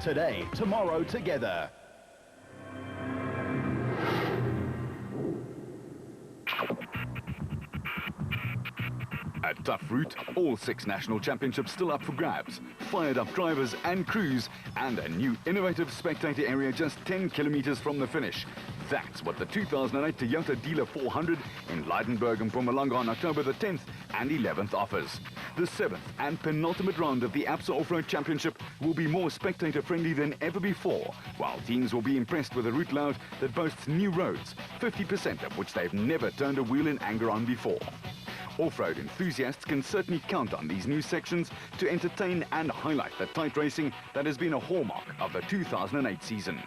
Today, tomorrow, together. A tough route, all 6 national championships still up for grabs, fired up drivers and crews, and a new innovative spectator area just 10 kilometers from the finish. That's what the 2008 Toyota Dealer 400 in Lydenburg and Mpumalanga on October the 10th and 11th offers. The 7th and penultimate round of the ABSA Off-Road Championship will be more spectator-friendly than ever before, while teams will be impressed with a route layout that boasts new roads, 50% of which they've never turned a wheel in anger on before. Off-road enthusiasts can certainly count on these new sections to entertain and highlight the tight racing that has been a hallmark of the 2008 season.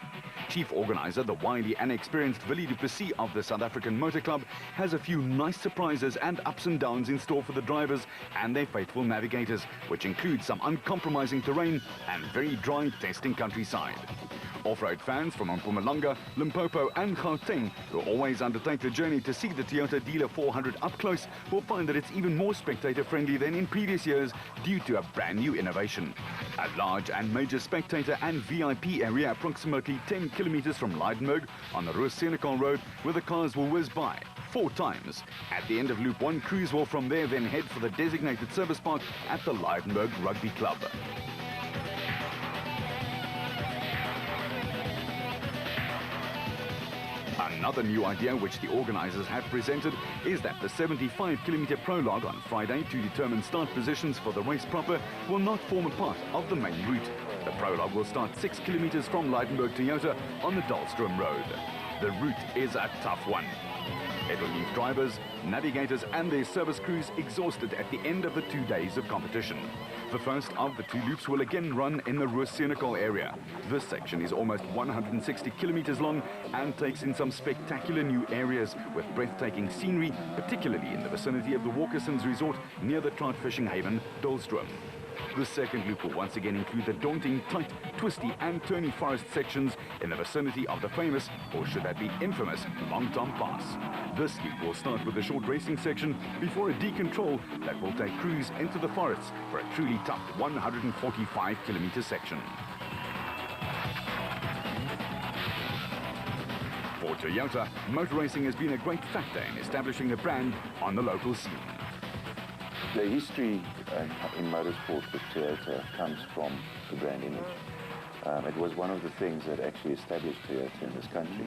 Chief organizer, the wily and experienced Willie du Plessis of the South African Motor Club, has a few nice surprises and ups and downs in store for the drivers and their faithful navigators, which include some uncompromising terrain and very dry testing countryside. Off-road fans from Mpumalanga, Limpopo and Gauteng, who always undertake the journey to see the Toyota Dealer 400 up close, will find that it's even more spectator-friendly than in previous years due to a brand new innovation. A large and major spectator and VIP area approximately 10 kilometers from Lydenburg on the Roos-Senekal Road, where the cars will whiz by 4 times. At the end of Loop 1, crews will from there then head for the designated service park at the Lydenburg Rugby Club. Another new idea which the organizers have presented is that the 75-kilometer prologue on Friday to determine start positions for the race proper will not form a part of the main route. The prologue will start 6 kilometers from Lydenburg Toyota on the Dahlstrom Road. The route is a tough one. It will leave drivers, navigators and their service crews exhausted at the end of the 2 days of competition. The first of the 2 loops will again run in the Roos-Senekal area. This section is almost 160 kilometers long and takes in some spectacular new areas with breathtaking scenery, particularly in the vicinity of the Walkersons Resort near the trout fishing haven, Dahlstrom. The second loop will once again include the daunting, tight, twisty and turny forest sections in the vicinity of the famous, or should that be infamous, Long Tom Pass. This loop will start with a short racing section before a decontrol that will take crews into the forests for a truly tough 145-kilometer section. For Toyota, motor racing has been a great factor in establishing the brand on the local scene. The history in motorsport with Toyota comes from the brand image. It was one of the things that actually established Toyota in this country.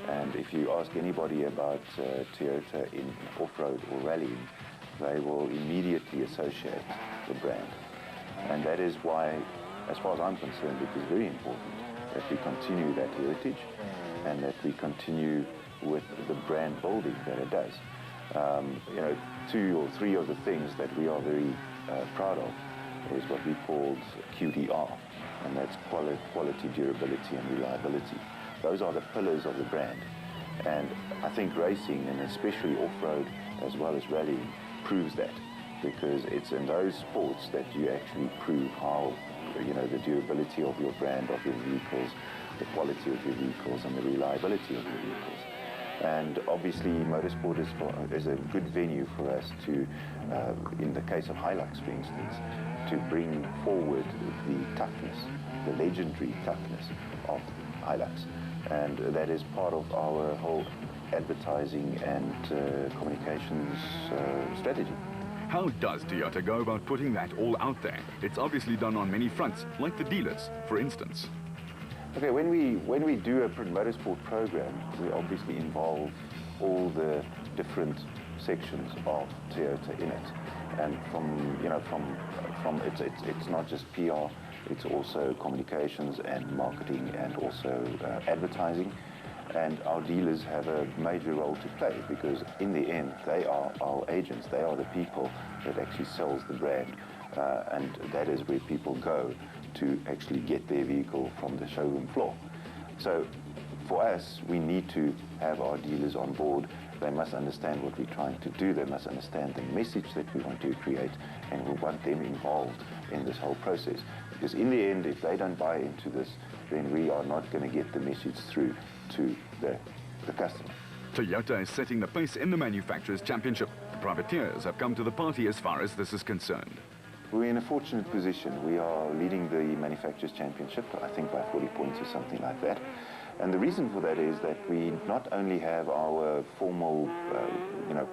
And if you ask anybody about Toyota in off-road or rallying, they will immediately associate the brand. And that is why, as far as I'm concerned, it is very important that we continue that heritage and that we continue with the brand building that it does. You know, 2 or 3 of the things that we are very proud of is what we called QDR, and that's quality, durability and reliability. Those are the pillars of the brand, and I think racing, and especially off-road as well as rallying, proves that, because it's in those sports that you actually prove how, you know, the durability of your brand, of your vehicles, the quality of your vehicles and the reliability of your vehicles. And obviously motorsport is a good venue for us to, in the case of Hilux for instance, to bring forward the toughness, the legendary toughness of Hilux. And that is part of our whole advertising and communications strategy. How does Toyota go about putting that all out there? It's obviously done on many fronts, like the dealers, for instance. Okay, when we do a motorsport program, we obviously involve all the different sections of Toyota in it, and from it's not just PR, it's also communications and marketing and also advertising, and our dealers have a major role to play because in the end they are our agents, they are the people that actually sells the brand, and that is where people go to actually get their vehicle from the showroom floor. So for us, we need to have our dealers on board. They must understand what we're trying to do. They must understand the message that we want to create, and we want them involved in this whole process. Because in the end, if they don't buy into this, then we are not going to get the message through to the customer. Toyota is setting the pace in the Manufacturers' Championship. The privateers have come to the party as far as this is concerned. We're in a fortunate position. We are leading the Manufacturers' Championship, I think by 40 points or something like that. And the reason for that is that we not only have our formal,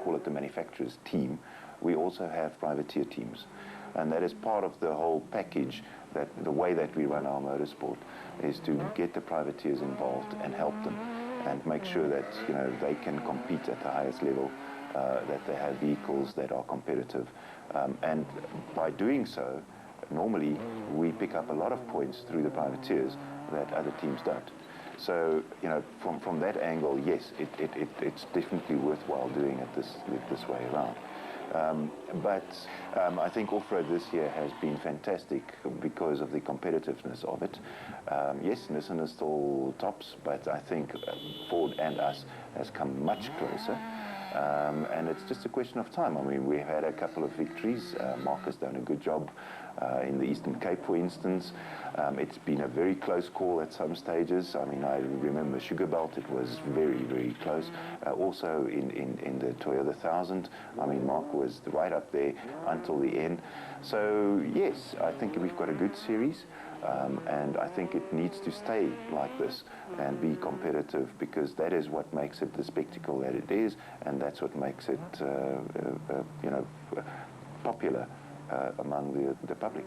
call it the manufacturers team, we also have privateer teams. And that is part of the whole package, that the way that we run our motorsport is to get the privateers involved and help them and make sure that, they can compete at the highest level, that they have vehicles that are competitive. And by doing so, normally we pick up a lot of points through the privateers that other teams don't. So, from that angle, yes, it's definitely worthwhile doing it this way around. But I think off-road this year has been fantastic because of the competitiveness of it. Yes, Nissan is still tops, but I think Ford and us has come much closer. And it's just a question of time. I mean, we've had a couple of victories. Mark has done a good job in the Eastern Cape, for instance. It's been a very close call at some stages. I mean, I remember Sugar Belt, it was very, very close. Also in the Toyota 1000, I mean, Mark was right up there until the end. So, yes, I think we've got a good series. And I think it needs to stay like this and be competitive, because that is what makes it the spectacle that it is, and that's what makes it, popular among the public.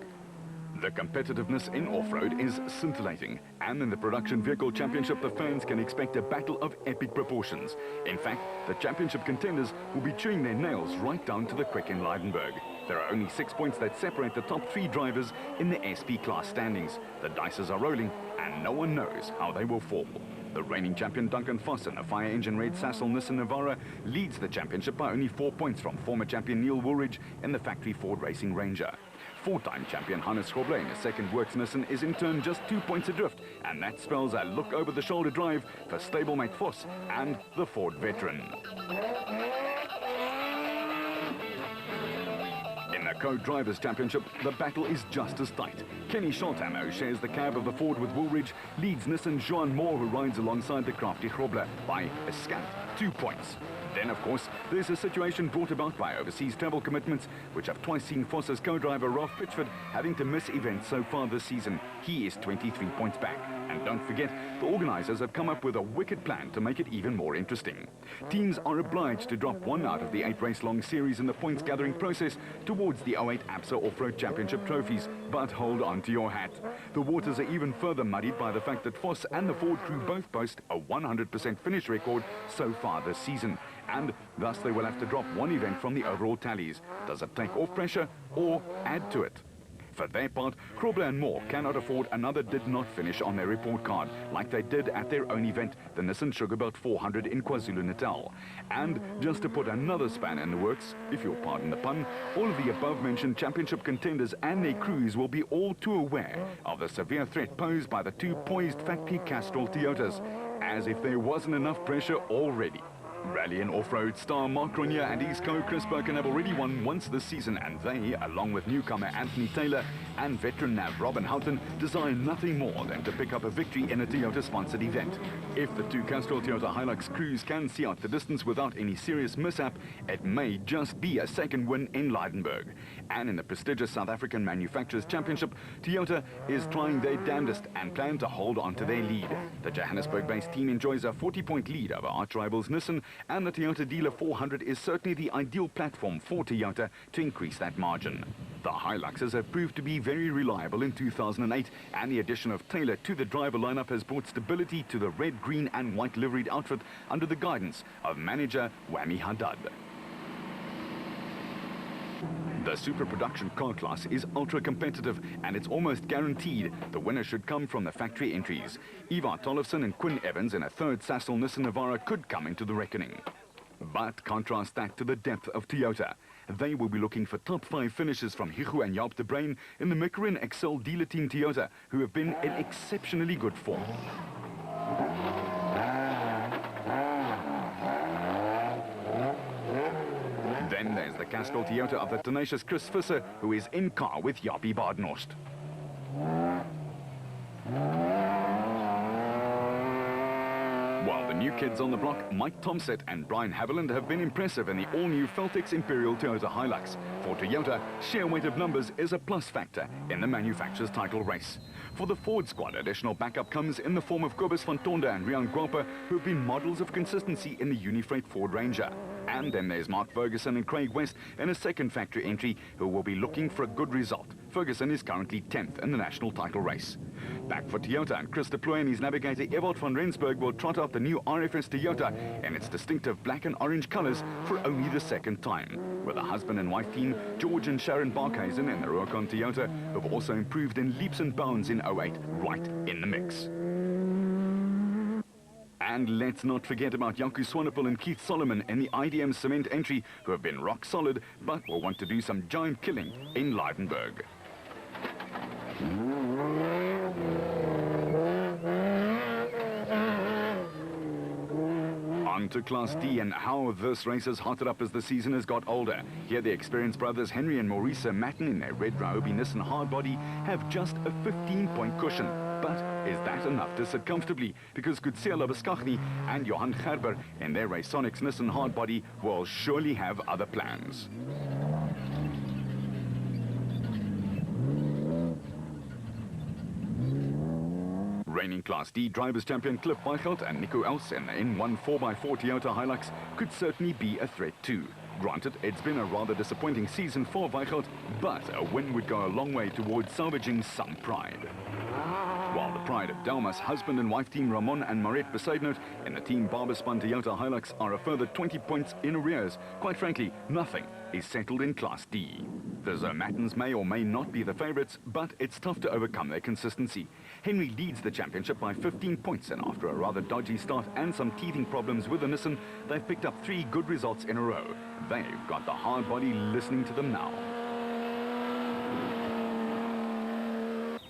The competitiveness in off-road is scintillating, and in the Production Vehicle Championship, the fans can expect a battle of epic proportions. In fact, the championship contenders will be chewing their nails right down to the quick in Lydenburg. There are only 6 points that separate the top 3 drivers in the SP class standings. The dices are rolling, and no one knows how they will fall. The reigning champion Duncan Foss in a fire engine red Sasol Nissan Navara leads the championship by only 4 points from former champion Neil Woolridge in the factory Ford Racing Ranger. 4-time champion Hannes Grobler in a second works Nissan is in turn just 2 points adrift, and that spells a look over the shoulder drive for stablemate Foss and the Ford veteran. In the Co-Drivers' Championship, the battle is just as tight. Kenny Scholtam, who shares the cab of the Ford with Woolridge, leads Nissan Joan Moore, who rides alongside the crafty Grobler, by a scant 2 points. Then, of course, there's a situation brought about by overseas travel commitments, which have twice seen Foss's co-driver Ralph Pitchford having to miss events so far this season. He is 23 points back. And don't forget, the organisers have come up with a wicked plan to make it even more interesting. Teams are obliged to drop 1 out of the 8 race-long series in the points-gathering process towards the 08 ABSA Off-Road Championship trophies. But hold on to your hat. The waters are even further muddied by the fact that Foss and the Ford crew both boast a 100% finish record so far this season. And thus they will have to drop 1 event from the overall tallies. Does it take off pressure or add to it? For their part, Grobler and Moore cannot afford another did not finish on their report card, like they did at their own event, the Nissan Sugarbelt 400 in KwaZulu-Natal. And just to put another span in the works, if you'll pardon the pun, all of the above-mentioned championship contenders and their crews will be all too aware of the severe threat posed by the 2 poised factory Castrol Toyotas, as if there wasn't enough pressure already. Rally and off-road star Mark Grenier and his co Chris Birkin have already won once this season, and they, along with newcomer Anthony Taylor and veteran nav Robin Houghton, desire nothing more than to pick up a victory in a Toyota-sponsored event. If the 2 Castrol Toyota Hilux crews can see out the distance without any serious mishap, it may just be a second win in Lydenburg. And in the prestigious South African Manufacturers' Championship, Toyota is trying their damnedest and plan to hold on to their lead. The Johannesburg-based team enjoys a 40-point lead over arch rivals Nissan, and the Toyota Dealer 400 is certainly the ideal platform for Toyota to increase that margin. The Hiluxes have proved to be very reliable in 2008, and the addition of Taylor to the driver lineup has brought stability to the red, green and white liveried outfit under the guidance of manager Wami Haddad. The super production car class is ultra competitive, and it's almost guaranteed the winner should come from the factory entries. Ivar Tollefson and Quinn Evans in a third Sasol Nissan Navara could come into the reckoning. But contrast that to the depth of Toyota. They will be looking for top 5 finishes from Hichu and Jaap de Bruin in the Michelin Excel dealer team Toyota, who have been in exceptionally good form. Then there's the Castrol Toyota of the tenacious Chris Visser, who is in car with Jaapie Badenhorst. While the new kids on the block, Mike Tomset and Brian Haviland, have been impressive in the all-new Feltex Imperial Toyota Hilux. For Toyota, sheer weight of numbers is a plus factor in the manufacturer's title race. For the Ford squad, additional backup comes in the form of Kobus van Tonder and Rian Guapa, who have been models of consistency in the Unifreight Ford Ranger. And then there's Mark Ferguson and Craig West in a second factory entry, who will be looking for a good result. Ferguson is currently 10th in the national title race. Back for Toyota, and Chris de Plooy and his navigator Ewald van Rensburg will trot out the new RFS Toyota in its distinctive black and orange colours for only the second time. With a husband and wife team, George and Sharon Barkhuizen and the Rurikon Toyota have also improved in leaps and bounds in 08, right in the mix. And let's not forget about Janku Swanepoel and Keith Solomon in the IDM Cement entry, who have been rock solid but will want to do some giant killing in Lydenburg. On to Class D, and how this race has hotted up as the season has got older. Here the experienced brothers Henry and Maurice Matten in their red Ryobi Nissan hardbody have just a 15-point cushion. But is that enough to sit comfortably? Because Kutsiela Beskachny and Johan Gerber in their Raysonics Nissan hardbody will surely have other plans. Reigning Class D Drivers' Champion Cliff Weichelt and Nico Els in the N1 4x4 Toyota Hilux could certainly be a threat too. Granted, it's been a rather disappointing season for Weichelt, but a win would go a long way towards salvaging some pride. While the pride of Delmas husband and wife team Ramon and Maret Besaidnout in the Team Barberspun Toyota Hilux are a further 20 points in arrears. Quite frankly, nothing is settled in Class D. The Zermattens may or may not be the favourites, but it's tough to overcome their consistency. Henry leads the championship by 15 points, and after a rather dodgy start and some teething problems with the Nissan, they've picked up 3 good results in a row. They've got the hard body listening to them now.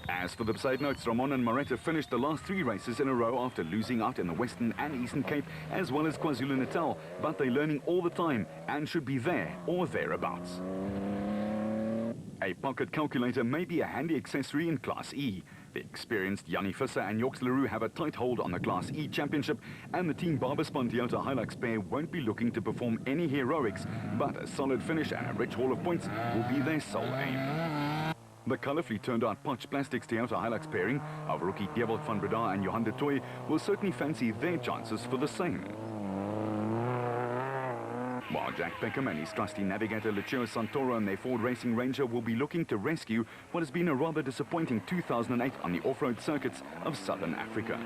As for the Besaidnouts, Ramon and Maretta finished the last 3 races in a row after losing out in the Western and Eastern Cape as well as KwaZulu-Natal, but they're learning all the time and should be there or thereabouts. A pocket calculator may be a handy accessory in Class E. The experienced Jannie Visser and Yorks Leroux have a tight hold on the Class E championship, and the Team Barberspun Toyota Hilux pair won't be looking to perform any heroics, but a solid finish and a rich haul of points will be their sole aim. The colourfully turned out Potch Plastics Toyota Hilux pairing of rookie Dewald van Breda and Johan de Tooy will certainly fancy their chances for the same. While Jack Peckham and his trusty navigator Lucio Santoro and their Ford Racing Ranger will be looking to rescue what has been a rather disappointing 2008 on the off-road circuits of Southern Africa.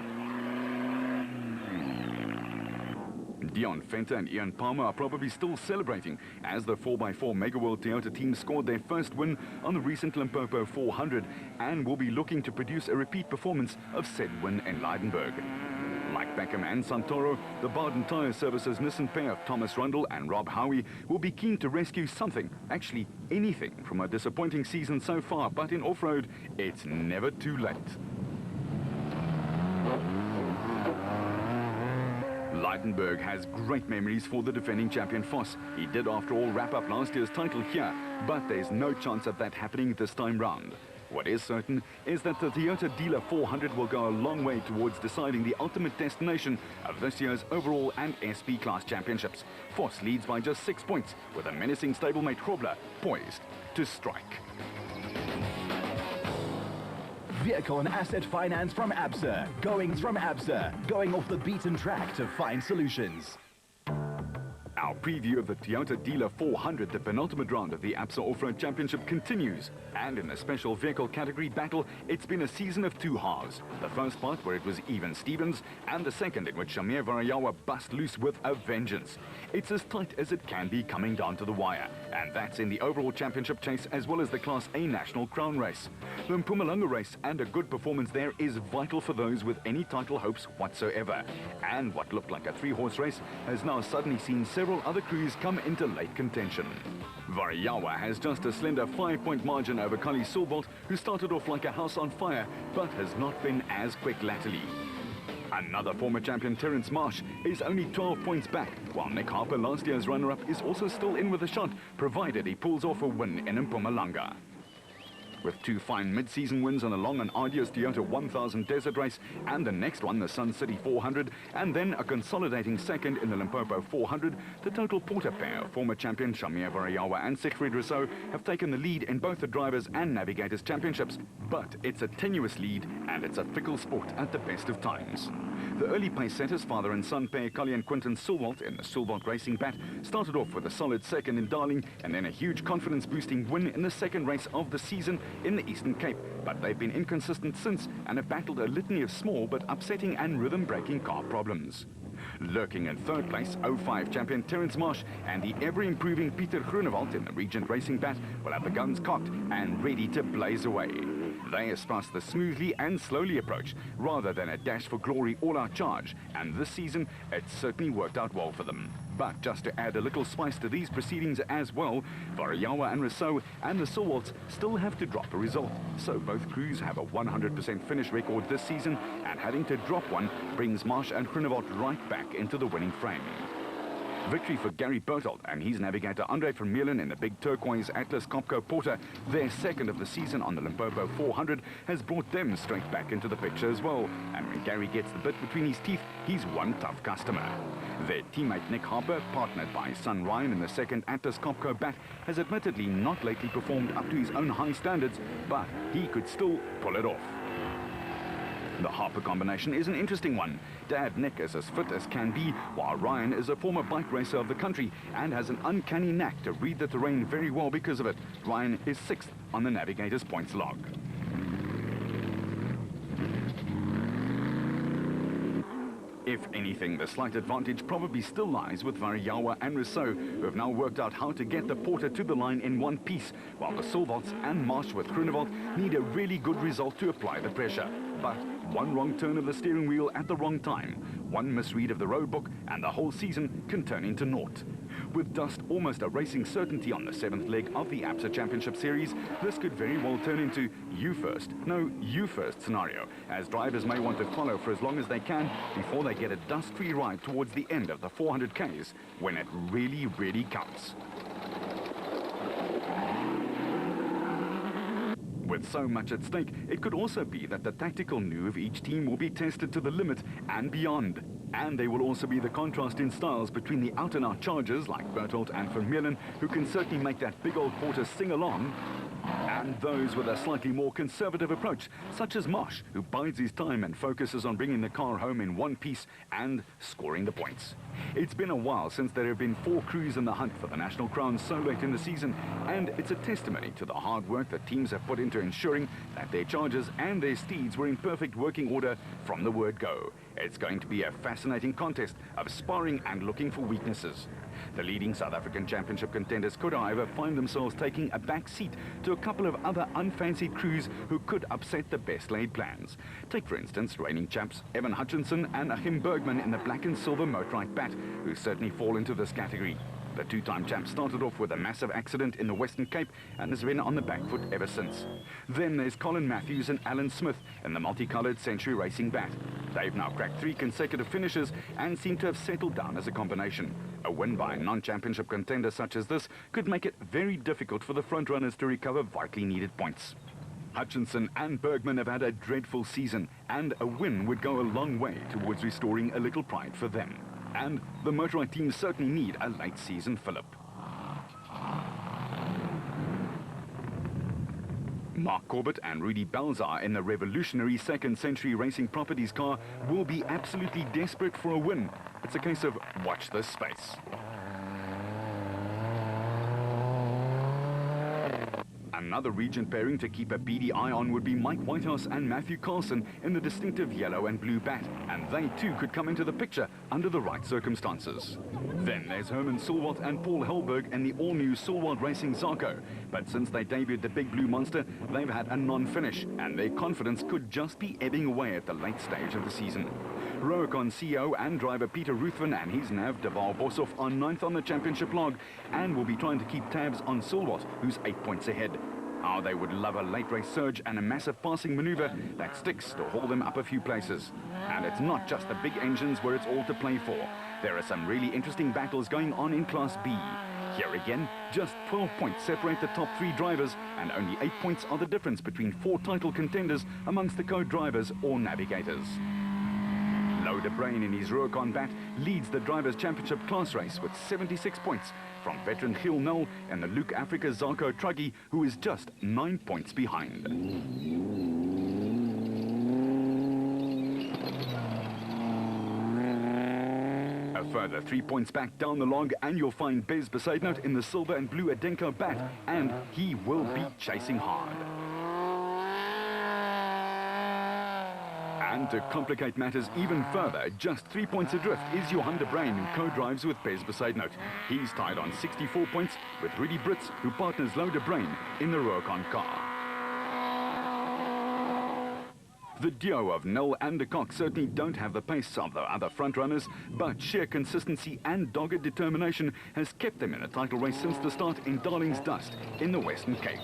Dion Venter and Ian Palmer are probably still celebrating as the 4x4 Mega World Toyota team scored their first win on the recent Limpopo 400 and will be looking to produce a repeat performance of said win in Lydenburg. Like Beckham and Santoro, the Baden Tyre Services Nissan pair of Thomas Rundle and Rob Howie will be keen to rescue something, actually anything, from a disappointing season so far, but in off-road, it's never too late. Lydenburg has great memories for the defending champion Foss. He did, after all, wrap up last year's title here, but there's no chance of that happening this time round. What is certain is that the Toyota Dealer 400 will go a long way towards deciding the ultimate destination of this year's overall and SP class championships. Foss leads by just 6 points, with a menacing stablemate Grobler poised to strike. Vehicle and asset finance from ABSA. Goings from ABSA. Going off the beaten track to find solutions. Our preview of the Toyota Dealer 400, the penultimate round of the ABSA Off-Road Championship, continues. And in the special vehicle category battle, it's been a season of 2 halves. The first part where it was even Stevens, and the second in which Shamir Varayawa bust loose with a vengeance. It's as tight as it can be coming down to the wire, and that's in the overall championship chase as well as the Class A National Crown race. The Mpumalanga race and a good performance there is vital for those with any title hopes whatsoever. And what looked like a 3-horse race has now suddenly seen several other crews come into late contention. Varayawa has just a slender 5-point margin over Kali Sulbolt, who started off like a house on fire, but has not been as quick latterly. Another former champion, Terence Marsh, is only 12 points back, while Nick Harper, last year's runner-up, is also still in with a shot, provided he pulls off a win in Mpumalanga. With 2 fine mid-season wins on a long and arduous Toyota 1000 Desert Race, and the next one, the Sun City 400, and then a consolidating second in the Limpopo 400, the total Porter pair, former champion Shamia Varayawa and Siegfried Rousseau, have taken the lead in both the Drivers' and Navigators' Championships. But it's a tenuous lead, and it's a fickle sport at the best of times. The early pace setters, father and son pair Collie and Quinton Sulwalt in the Sulwalt Racing Bat, started off with a solid second in Darling, and then a huge confidence-boosting win in the second race of the season in the Eastern Cape, but they've been inconsistent since and have battled a litany of small but upsetting and rhythm-breaking car problems. Lurking in third place, 05 champion Terence Marsh and the ever-improving Pieter Groenewald in the Regent Racing Bat will have the guns cocked and ready to blaze away. They espouse the smoothly and slowly approach rather than a dash for glory all-out charge, and this season it's certainly worked out well for them. But just to add a little spice to these proceedings as well, Varayawa and Rousseau and the Sulwalts still have to drop a result. So both crews have a 100% finish record this season, and having to drop one brings Marsh and Groenewald right back into the winning frame. Victory for Gary Bertolt and his navigator Andre Vermeulen in the big turquoise Atlas Copco Porter, their second of the season on the Limpopo 400, has brought them straight back into the picture as well. And when Gary gets the bit between his teeth, he's one tough customer. Their teammate Nick Harper, partnered by son Ryan in the second Atlas Copco Bat, has admittedly not lately performed up to his own high standards, but he could still pull it off. The Harper combination is an interesting one. Dad Nick is as fit as can be, while Ryan is a former bike racer of the country and has an uncanny knack to read the terrain very well because of it. Ryan is 6th on the Navigators points log. If anything, the slight advantage probably still lies with Varayawa and Rousseau, who have now worked out how to get the Porter to the line in one piece, while the Sulwalts and Marsh with Groenewald need a really good result to apply the pressure. But one wrong turn of the steering wheel at the wrong time, one misread of the road book, and the whole season can turn into naught. With dust almost a racing certainty on the 7th leg of the ABSA Championship Series, this could very well turn into you first scenario, as drivers may want to follow for as long as they can before they get a dust-free ride towards the end of the 400 Ks, when it really, really counts. With so much at stake, it could also be that the tactical new of each team will be tested to the limit and beyond. And they will also be the contrast in styles between the out-and-out chargers like Bertolt and Vermeulen, who can certainly make that big old Porter sing along, and those with a slightly more conservative approach, such as Marsh, who bides his time and focuses on bringing the car home in one piece and scoring the points. It's been a while since there have been 4 crews in the hunt for the national crown so late in the season, and it's a testimony to the hard work that teams have put into ensuring that their chargers and their steeds were in perfect working order from the word go. It's going to be a fascinating contest of sparring and looking for weaknesses. The leading South African Championship contenders could, however, find themselves taking a back seat to a couple of other unfancied crews who could upset the best-laid plans. Take, for instance, reigning champs Evan Hutchinson and Achim Bergman in the black and silver Motorite Bat, who certainly fall into this category. The 2-time champ started off with a massive accident in the Western Cape and has been on the back foot ever since. Then there's Colin Matthews and Alan Smith in the multicoloured Century Racing Bat. They've now cracked 3 consecutive finishes and seem to have settled down as a combination. A win by a non-championship contender such as this could make it very difficult for the frontrunners to recover vitally needed points. Hutchinson and Bergman have had a dreadful season, and a win would go a long way towards restoring a little pride for them. And the Motorite team certainly need a late-season fillip. Mark Corbett and Rudy Balzar in the revolutionary Second Century Racing Properties car will be absolutely desperate for a win. It's a case of watch this space. Another Regent pairing to keep a beady eye on would be Mike Whitehouse and Matthew Carlson in the distinctive yellow and blue Bat, and they too could come into the picture under the right circumstances. Then there's Herman Sulwalt and Paul Helberg in the all-new Sulwalt Racing Zarko, but since they debuted the big blue monster, they've had a non-finish, and their confidence could just be ebbing away at the late stage of the season. Roacon CEO and driver Peter Ruthven and his nav Deval Boshoff are 9th on the championship log and will be trying to keep tabs on Sulwalt, who's 8 points ahead. How they would love a late race surge and a massive passing maneuver that sticks to haul them up a few places. And it's not just the big engines where it's all to play for. There are some really interesting battles going on in Class B. Here again, just 12 points separate the top 3 drivers, and only 8 points are the difference between 4 title contenders amongst the co-drivers or navigators. Louw Brain in his Rurikon bat leads the Drivers' Championship class race with 76 points from veteran Giel Nel and the Luke Africa Zarko Truggy, who is just 9 points behind. A further 3 points back down the log and you'll find Bez Besaidnout in the silver and blue Adenko bat, and he will be chasing hard. And to complicate matters even further, just 3 points adrift is Johan de Bruin, who co-drives with Bez Besaidnout. He's tied on 64 points with Rudy Brits, who partners Louw de Bruin in the Rurikon car. The duo of Nel and de Kock certainly don't have the pace of the other frontrunners, but sheer consistency and dogged determination has kept them in a title race since the start in Darling's Dust in the Western Cape.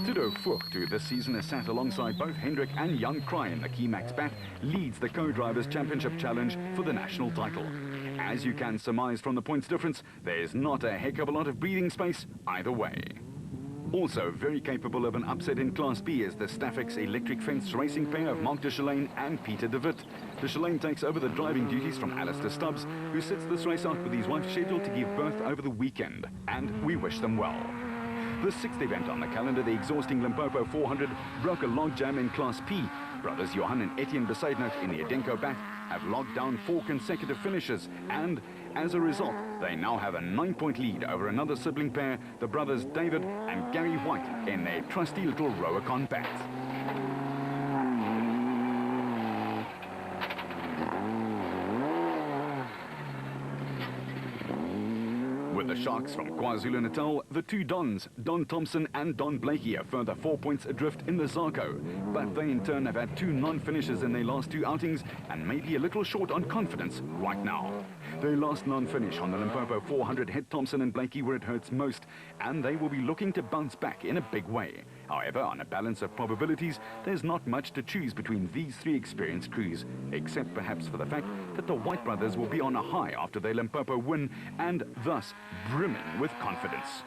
Tudo Vogt, who this season has sat alongside both Hendrik and Jan Kraai in the Keymax bat, leads the Co-Drivers' Championship Challenge for the national title. As you can surmise from the points difference, there's not a heck of a lot of breathing space either way. Also very capable of an upset in Class B is the Staffix electric fence racing pair of Mark de Chalane and Peter de Wit. De Chalane takes over the driving duties from Alistair Stubbs, who sits this race out with his wife scheduled to give birth over the weekend, and we wish them well. The 6th event on the calendar, the exhausting Limpopo 400, broke a logjam in Class P. Brothers Johan and Etienne Besaidnout in the Adenko bat have logged down 4 consecutive finishes, and as a result, they now have a 9-point lead over another sibling pair, the brothers David and Gary White, in their trusty little Rurikon bat. With the Sharks from KwaZulu-Natal, the 2 Dons, Don Thompson and Don Blakey, are further 4 points adrift in the Zarko. But they in turn have had 2 non-finishes in their last 2 outings and may be a little short on confidence right now. Their last non-finish on the Limpopo 400 hit Thompson and Blakey where it hurts most, and they will be looking to bounce back in a big way. However, on a balance of probabilities, there's not much to choose between these 3 experienced crews, except perhaps for the fact that the White brothers will be on a high after their Limpopo win, and thus brimming with confidence.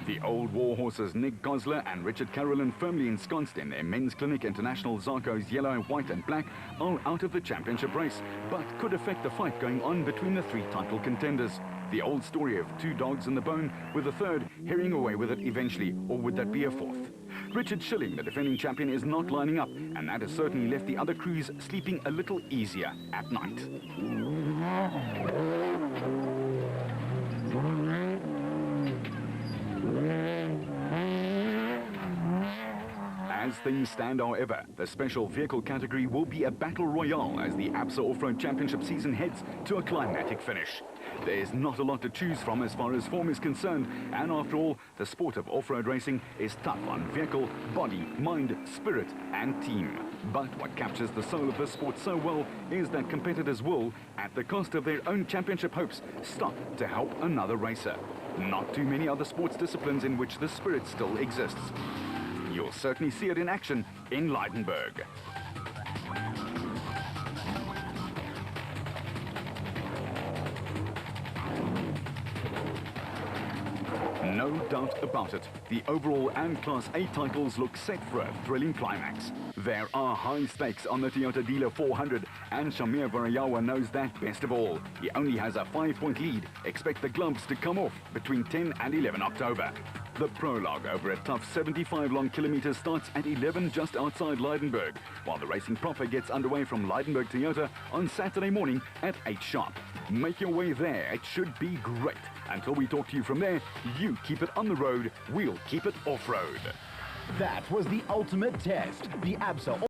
The old war horses Nick Gosler and Richard Carolyn, firmly ensconced in their Men's Clinic International Zarko's yellow, white and black, are out of the championship race, but could affect the fight going on between the 3 title contenders. The old story of 2 dogs in the bone, with the 3rd herring away with it eventually, or would that be a 4th? Richard Schilling, the defending champion, is not lining up, and that has certainly left the other crews sleeping a little easier at night. As things stand, however, the special vehicle category will be a battle royale as the ABSA Off-Road Championship season heads to a climatic finish. There's not a lot to choose from as far as form is concerned, and after all, the sport of off-road racing is tough on vehicle, body, mind, spirit and team. But what captures the soul of this sport so well is that competitors will, at the cost of their own championship hopes, stop to help another racer. Not too many other sports disciplines in which this spirit still exists. You'll certainly see it in action in Lydenburg. No doubt about it, the overall and Class A titles look set for a thrilling climax. There are high stakes on the Toyota Dealer 400, and Shamir Varayawa knows that best of all. He only has a 5-point lead. Expect the gloves to come off between 10 and 11 October. The prologue over a tough 75 long kilometers starts at 11 just outside Lydenburg, while the racing proper gets underway from Lydenburg Toyota on Saturday morning at 8 sharp. Make your way there, it should be great. Until we talk to you from there, you keep it on the road, we'll keep it off-road. That was the ultimate test, the ABSA